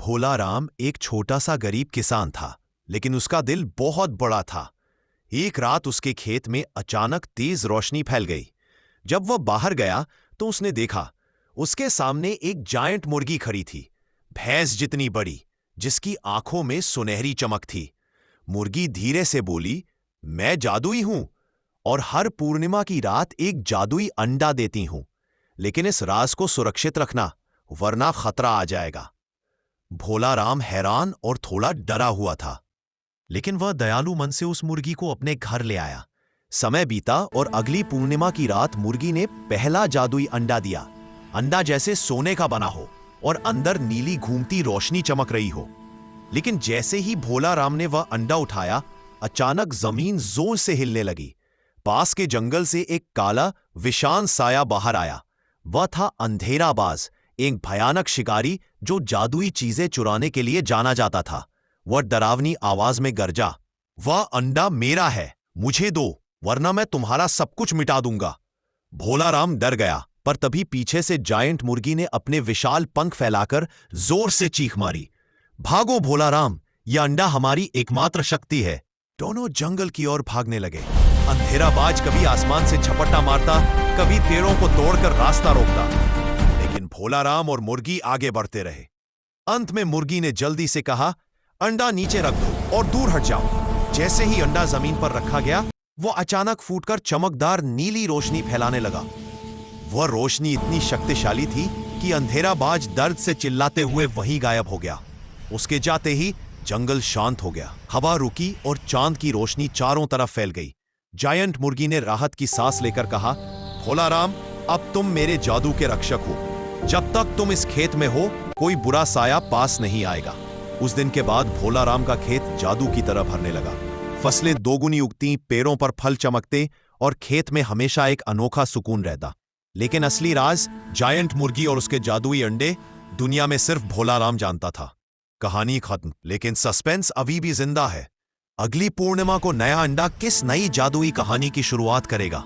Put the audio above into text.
भोला राम एक छोटा सा गरीब किसान था, लेकिन उसका दिल बहुत बड़ा था। एक रात उसके खेत में अचानक तेज रोशनी फैल गई। जब वह बाहर गया तो उसने देखा उसके सामने एक जायंट मुर्गी खड़ी थी, भैंस जितनी बड़ी, जिसकी आंखों में सुनहरी चमक थी। मुर्गी धीरे से बोली, मैं जादुई हूं और हर पूर्णिमा की रात एक जादुई अंडा देती हूं, लेकिन इस राज को सुरक्षित रखना, वरना खतरा आ जाएगा। भोला राम हैरान और थोड़ा डरा हुआ था, लेकिन वह दयालु मन से उस मुर्गी को अपने घर ले आया। समय बीता और अगली पूर्णिमा की रात मुर्गी ने पहला जादुई अंडा दिया। अंडा जैसे सोने का बना हो और अंदर नीली घूमती रोशनी चमक रही हो। लेकिन जैसे ही भोला राम ने वह अंडा उठाया, अचानक जमीन जोर से हिलने लगी। पास के जंगल से एक काला विशाल साया बाहर आया। वह था अंधेराबाज, एक भयानक शिकारी जो जादुई चीजें चुराने के लिए जाना जाता था। वह डरावनी आवाज में गरजा, वह अंडा मेरा है, मुझे दो, वरना मैं तुम्हारा सब कुछ मिटा दूंगा। भोला राम डर गया, पर तभी पीछे से जायंट मुर्गी ने अपने विशाल पंख फैलाकर जोर से चीख मारी, भागो भोला राम, यह अंडा हमारी एकमात्र शक्ति है। दोनों जंगल की ओर भागने लगे। अंधेराबाज कभी आसमान से झपट्टा मारता, कभी पेड़ों को तोड़कर रास्ता रोकता, लेकिन भोला राम और मुर्गी आगे बढ़ते रहे। अंत में मुर्गी ने जल्दी से कहा, अंडा नीचे रख दो और दूर हट जाओ। जैसे ही अंडा जमीन पर रखा गया, वो अचानक फूटकर चमकदार नीली रोशनी फैलाने लगा। वह रोशनी इतनी शक्तिशाली थी कि अंधेराबाज दर्द से चिल्लाते हुए वहीं गायब हो गया। उसके जाते ही जंगल शांत हो गया, हवा रुकी और चांद की रोशनी चारों तरफ फैल गई। जायंट मुर्गी ने राहत की सांस लेकर कहा, भोला राम, अब तुम मेरे जादू के रक्षक हो। जब तक तुम इस खेत में हो, कोई बुरा साया पास नहीं आएगा। उस दिन के बाद भोला राम का खेत जादू की तरह भरने लगा। फसलें दोगुनी उगती, पेड़ों पर फल चमकते और खेत में हमेशा एक अनोखा सुकून रहता। लेकिन असली राज, जायंट मुर्गी और उसके जादुई अंडे, दुनिया में सिर्फ भोला राम जानता था। कहानी खत्म, लेकिन सस्पेंस अभी भी जिंदा है। अगली पूर्णिमा को नया अंडा किस नई जादुई कहानी की शुरुआत करेगा?